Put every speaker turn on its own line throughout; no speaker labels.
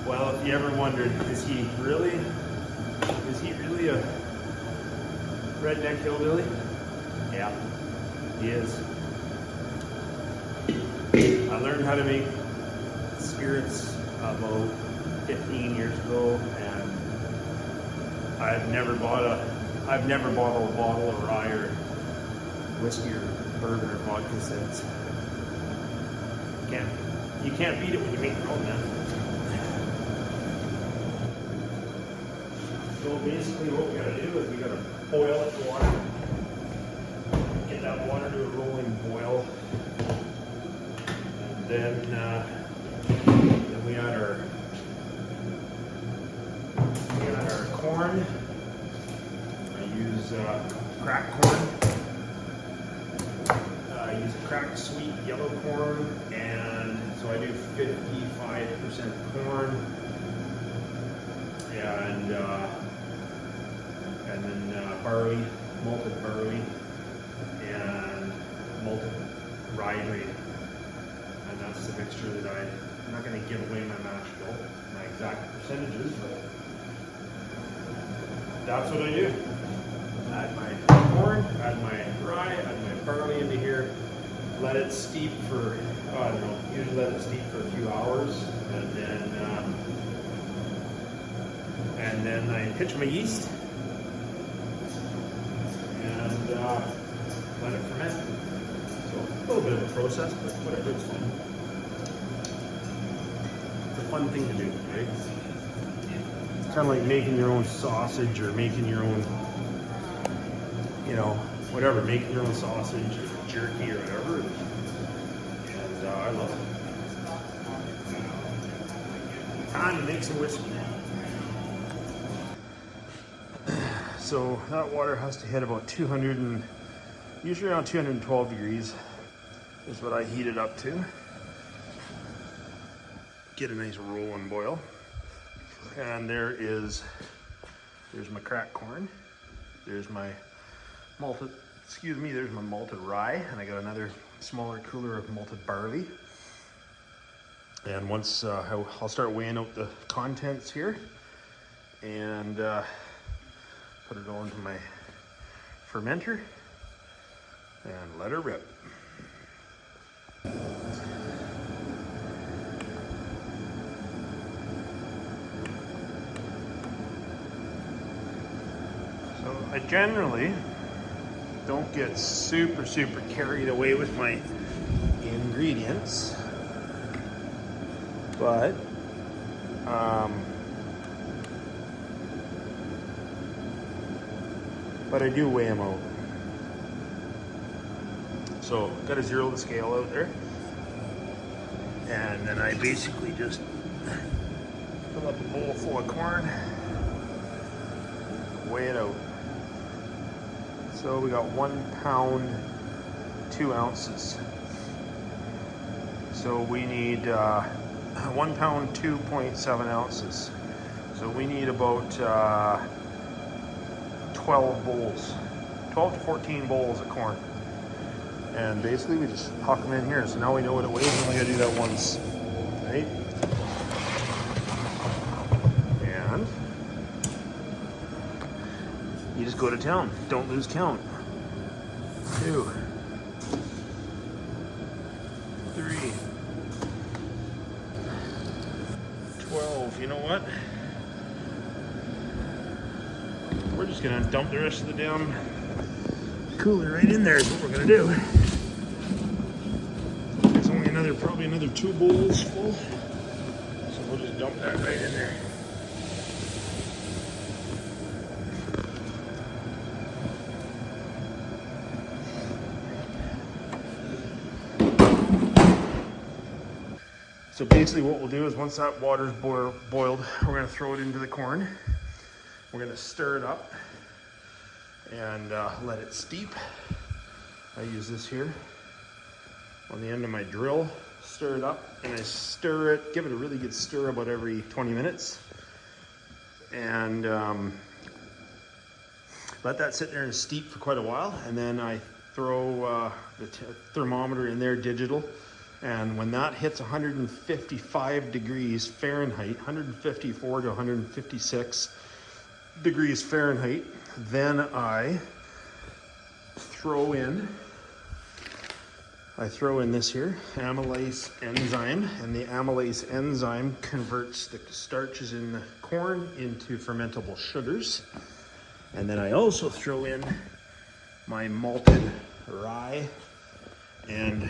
Well, if you ever wondered, is he really a redneck hillbilly? Yeah, he is. I learned how to make spirits about 15 years ago, and I've never bought a bottle of rye or whiskey or bourbon or vodka since. You can't beat it when you make your own, man. So basically what we gotta do is we gotta boil it in water. Get that water to a rolling boil. And then we add our corn. I use cracked corn. I use cracked sweet yellow corn, and so I do 55% corn, and then barley, malted barley, and malted rye grain, and that's the mixture that I'm not going to give away my mash bill, my exact percentages, but that's what I do. Add my corn, add my rye, add my barley into here, let it steep for, I don't know, usually let it steep for a few hours, and then I pitch my yeast and let it ferment. So a little bit of a process, but whatever, it's fun. It's a fun thing to do, right? It's kind of like making your own sausage or making your own, you know, whatever, making your own sausage or jerky or whatever. And I love it. Time to make some whiskey. So that water has to hit about 200 and usually around 212 degrees is what I heat it up to. Get a nice rolling boil. And there's my cracked corn. There's my malted rye, and I got another smaller cooler of malted barley. And once I'll start weighing out the contents here and put it all into my fermenter and let her rip. So I generally don't get super carried away with my ingredients, but I do weigh them out. So got to zero the scale out there, and then I basically just fill up a bowl full of corn, weigh it out. So we got 1 pound, 2 ounces. So we need 1 pound, 2.7 ounces. So we need about 12 bowls, 12 to 14 bowls of corn. And basically we just huck them in here. So now we know what it weighs, and we gotta do that once, right? And you just go to town. Don't lose count. 2, 3, 12. You know what? We're just gonna dump the rest of the damn cooler right in there is what we're gonna do. It's only probably another 2 bowls full. So we'll just dump that right in there. So basically what we'll do is once that water's boiled, we're gonna throw it into the corn. We're gonna stir it up and let it steep. I use this here on the end of my drill, stir it up, and I stir it, give it a really good stir about every 20 minutes. And let that sit there and steep for quite a while. And then I throw the thermometer in there, digital, And when that hits 155 degrees Fahrenheit, 154 to 156 degrees Fahrenheit, then I throw in this here amylase enzyme, and the amylase enzyme converts the starches in the corn into fermentable sugars. And then I also throw in my malted rye and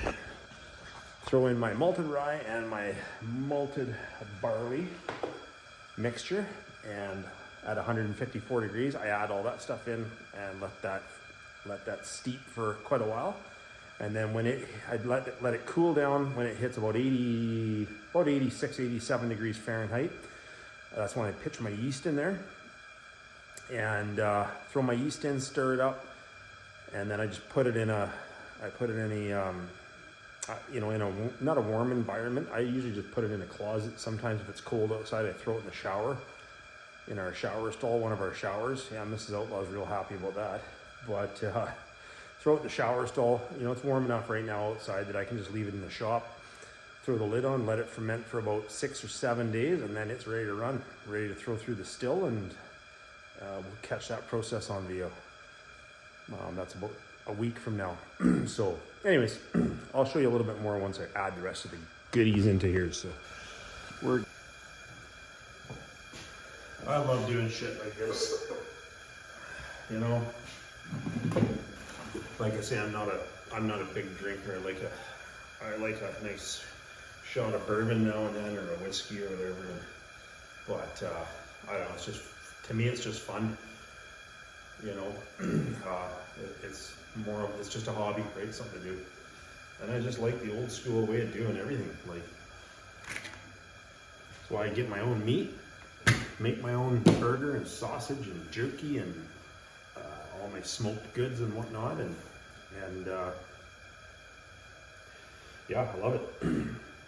my malted barley mixture, and at 154 degrees I add all that stuff in and let that steep for quite a while. And then I'd let it cool down when it hits about 86, 87 degrees Fahrenheit. That's when I pitch my yeast in there and throw my yeast in, stir it up, and then I just put it in a not a warm environment. I usually just put it in a closet. Sometimes if it's cold outside, I throw it in the shower, in our shower stall, one of our showers. Yeah, Mrs. Outlaw's real happy about that. But throw it in the shower stall. It's warm enough right now outside that I can just leave it in the shop, throw the lid on, let it ferment for about 6 or 7 days, and then it's ready to run, ready to throw through the still, and we'll catch that process on video. That's about a week from now. So anyways, I'll show you a little bit more once I add the rest of the goodies into here. So I love doing shit like this. Like I say, I'm not a big drinker. I like a nice shot of bourbon now and then, or a whiskey or whatever. But I don't know, to me it's just fun. It's just a hobby, right? Something to do. And I just like the old school way of doing everything. That's why I get my own meat, make my own burger and sausage and jerky and all my smoked goods and whatnot, and yeah, I love it.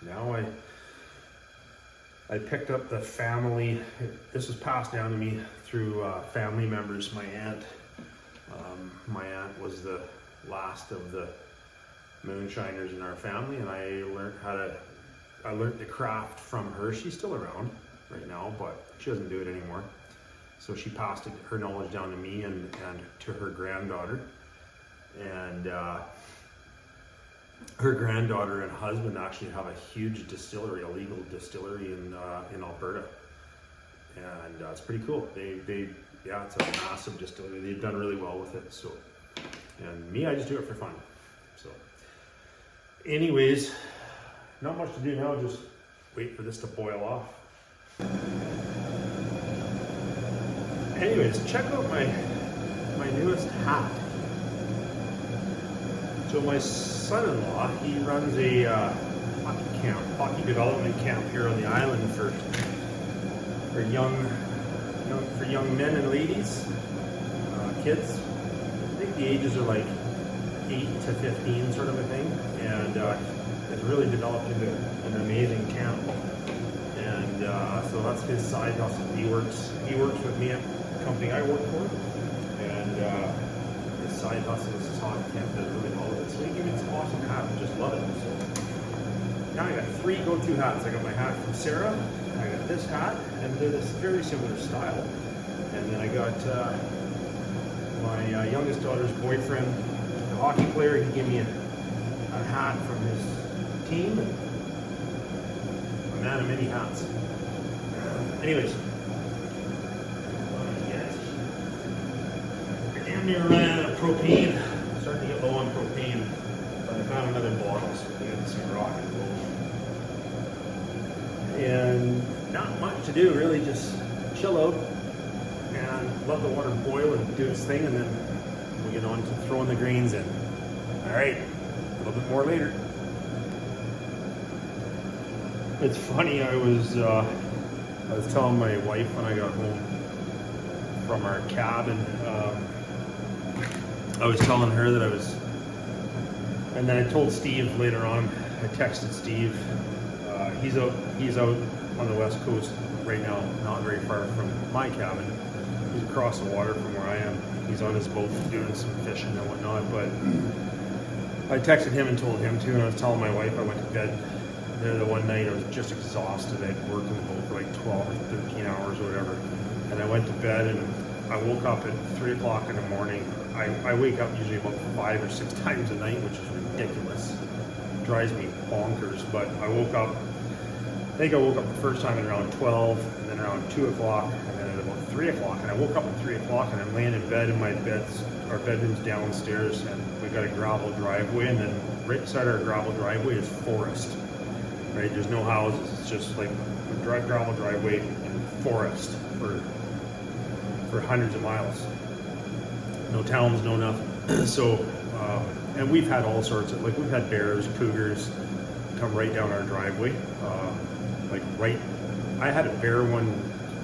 Now I picked up the family. This was passed down to me through family members. My aunt was the last of the moonshiners in our family, and I learned the craft from her. She's still around right now, but she doesn't do it anymore. So she passed her knowledge down to me and to her granddaughter. And her granddaughter and husband actually have a huge distillery, a legal distillery in Alberta. And it's pretty cool. It's a massive distillery. They've done really well with it. So, and me, I just do it for fun. So anyways, not much to do now, just wait for this to boil off. Anyways, check out my newest hat. So my son-in-law, he runs a hockey development camp here on the island for young men and ladies, kids. I think the ages are like 8 to 15 sort of a thing, and it's really developed into an amazing camp. And so that's his side hustle. He works with me at the company I work for, and his side hustle is his hockey camp. Does really well with it. So he gave me this awesome hat. I just love it. So now I got 3 go-to hats. I got my hat from Sarah. I got this hat, and they're this very similar style. And then I got my youngest daughter's boyfriend, the hockey player. He gave me a hat from his team. And a man of many hats. Anyways, I damn near ran out of propane. I'm starting to get low on propane, but I found another bottle, so we're getting some rock and roll. And not much to do, really, just chill out and let the water boil and do its thing, and then we'll get on to throwing the grains in. All right, a little bit more later. It's funny, I was telling my wife when I got home from our cabin, I was telling her that and then I told Steve later on. I texted Steve. He's out on the west coast right now, not very far from my cabin. He's across the water from where I am. He's on his boat doing some fishing and whatnot, but I texted him and told him too, and I was telling my wife I went to bed there the one night. I was just exhausted. I'd worked in the boat for like 12 or 13 hours or whatever. And I went to bed and I woke up at 3 o'clock in the morning. I wake up usually about 5 or 6 times a night, which is ridiculous. It drives me bonkers. But I woke up, I think I woke up the first time at around 12, and then around 2 o'clock, and then at about 3 o'clock. And I woke up at 3 o'clock and I'm laying in bed in my bed's, our bedroom's downstairs, and we've got a gravel driveway, and then right beside our gravel driveway is forest. Right, there's no houses. It's just like a gravel driveway and forest for hundreds of miles. No towns, no nothing. So, and we've had all sorts of, like we've had bears, cougars come right down our driveway. Like right, I had a bear one,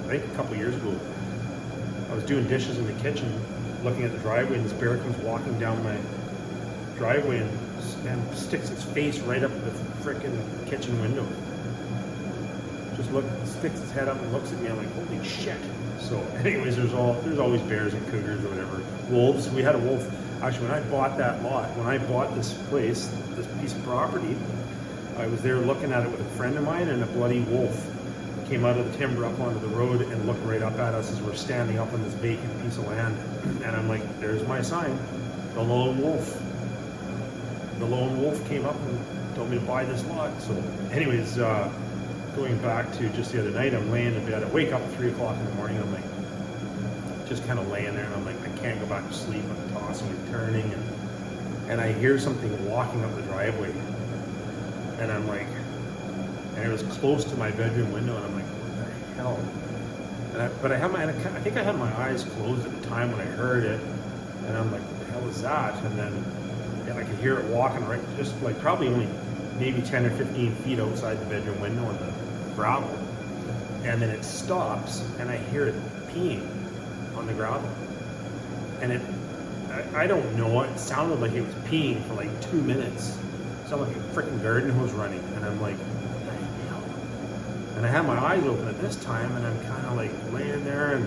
I think a couple years ago. I was doing dishes in the kitchen, looking at the driveway, and this bear comes walking down my driveway and sticks its face right up the frickin' kitchen window. Just sticks its head up and looks at me. I'm like, holy shit. So anyways, there's always bears and cougars or whatever. Wolves. We had a wolf. Actually, when I bought that lot, when I bought this place, this piece of property, I was there looking at it with a friend of mine, and a bloody wolf came out of the timber up onto the road and looked right up at us as we're standing up on this vacant piece of land. And I'm like, there's my sign, the lone wolf. The lone wolf came up and told me to buy this lot. So anyways, going back to just the other night, I'm laying in bed. I wake up at 3 o'clock in the morning. I'm like, just kind of laying there, and I'm like, I can't go back to sleep. I'm tossing and turning, and I hear something walking up the driveway. And I'm like, and it was close to my bedroom window, and I'm like, what the hell? But I think I had my eyes closed at the time when I heard it, and I'm like, what the hell is that? And then I could hear it walking right, just like probably only maybe 10 or 15 feet outside the bedroom window on the gravel. And then it stops, and I hear it peeing on the gravel. And I don't know, it sounded like it was peeing for like 2 minutes. It sounded like a freaking garden hose running. And I'm like, what the hell? And I had my eyes open at this time, and I'm kind of like laying there, and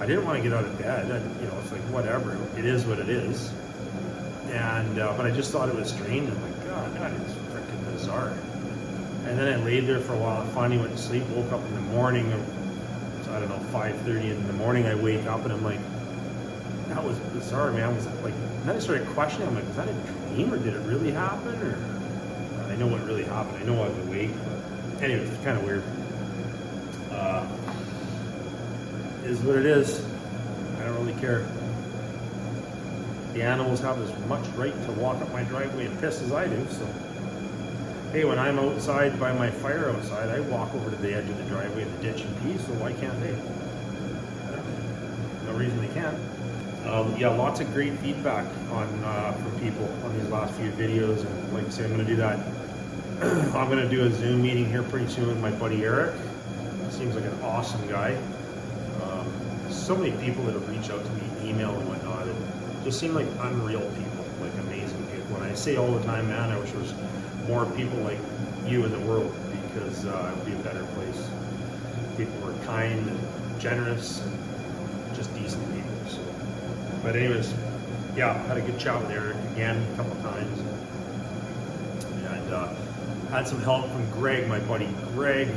I didn't want to get out of bed. It's like, whatever, it is what it is. And but I just thought it was strange. I'm like, God, that is freaking bizarre. And then I laid there for a while. I finally went to sleep. Woke up in the morning. I don't know, 5:30 in the morning. I wake up and I'm like, that was bizarre, man. I was like, and then I started questioning. I'm like, was that a dream or did it really happen? Or I know what really happened. I know I was awake. But anyways, it's kind of weird. It is what it is. I don't really care. The animals have as much right to walk up my driveway and piss as I do, so. Hey, when I'm outside by my fire outside, I walk over to the edge of the driveway in the ditch and pee, so why can't they? No reason they can't. Yeah, lots of great feedback from people on these last few videos, and like I say, I'm gonna do that. I'm gonna do a Zoom meeting here pretty soon with my buddy Eric. Seems like an awesome guy. So many people that have reached out to me, email and whatnot, and just seem like unreal people, like amazing people. And I say all the time, man, I wish there was more people like you in the world, because it would be a better place. People were kind and generous and just decent people. So. But anyways, yeah, had a good chat with Eric again a couple times. And had some help from Greg, my buddy Greg.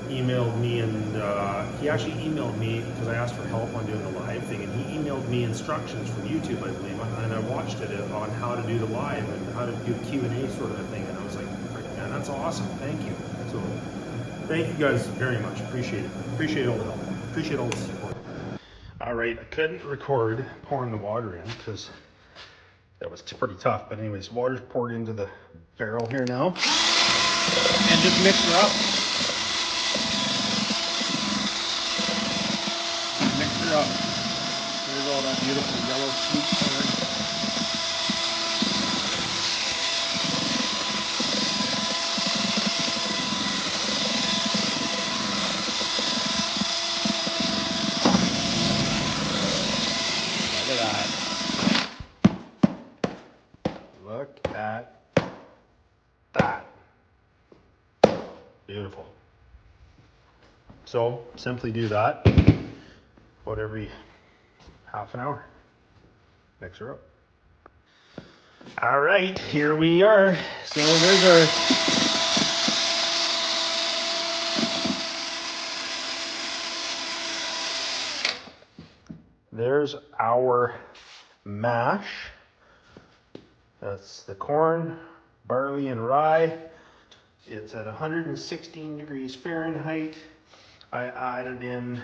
Emailed me, and he actually emailed me because I asked for help on doing the live thing, and he emailed me instructions from YouTube, I believe, and I watched it on how to do the live and how to do a Q&A sort of a thing, and I was like, man, that's awesome, thank you. So thank you guys very much, appreciate it. Appreciate all the help, appreciate all the support. All right, I couldn't record pouring the water in because that was pretty tough, but anyways, water's poured into the barrel here now, and just mix her up. Up. There's all that beautiful yellow sweet corn. Look at that. Beautiful. So simply do that about every half an hour. Mix her up. All right, here we are. So there's our mash. That's the corn, barley, and rye. It's at 116 degrees Fahrenheit. I added in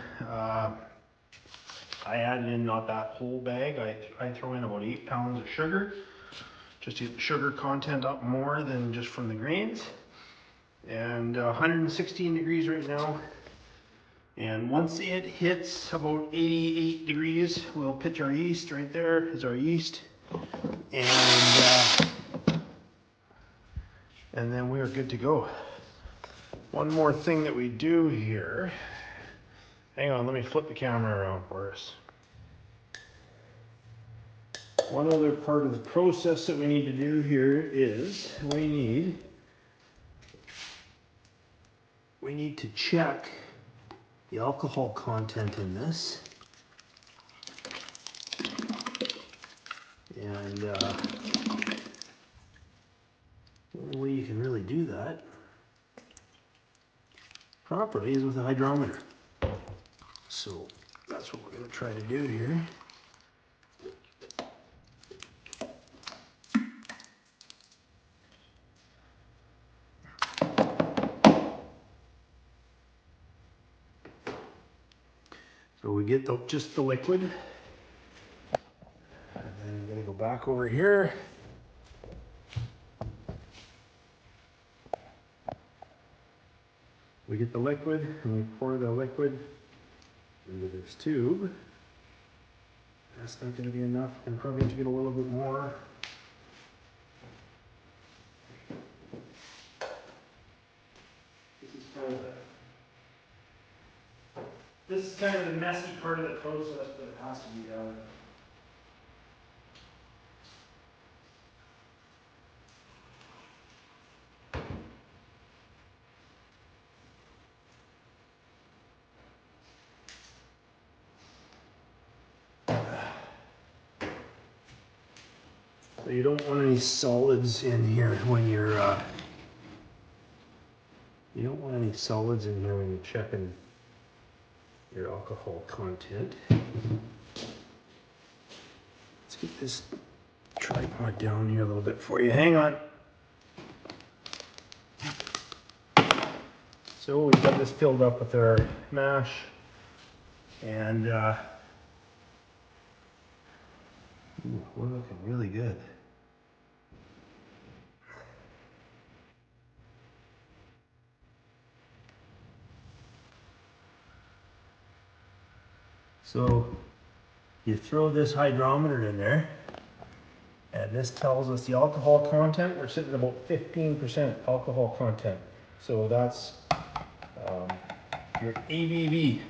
not that whole bag. I throw in about 8 pounds of sugar, just to get the sugar content up more than just from the grains. And 116 degrees right now. And once it hits about 88 degrees, we'll pitch our yeast. Right there is our yeast. And then we are good to go. One more thing that we do here. Hang on, let me flip the camera around for us. One other part of the process that we need to do here is we need to check the alcohol content in this. And the only way you can really do that properly is with a hydrometer. So that's what we're going to try to do here. So we get just the liquid, and then I'm going to go back over here. We get the liquid, and we pour the liquid into this tube. That's not going to be enough. I'm probably have to get a little bit more. This is kind of the messy part of the process, but it has to be done. So you don't want any solids in here when you're checking your alcohol content. Let's get this tripod down here a little bit for you. Hang on. So we've got this filled up with our mash, and we're looking really good. So you throw this hydrometer in there, and this tells us the alcohol content. We're sitting at about 15% alcohol content. So that's your ABV,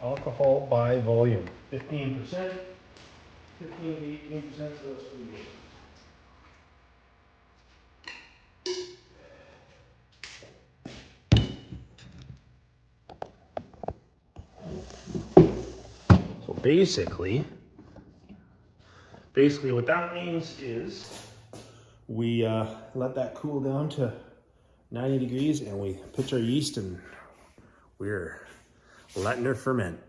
alcohol by volume, 15%, 15 to 18%, so that's pretty good. So basically what that means is we let that cool down to 90 degrees and we pitch our yeast and we're letting her ferment.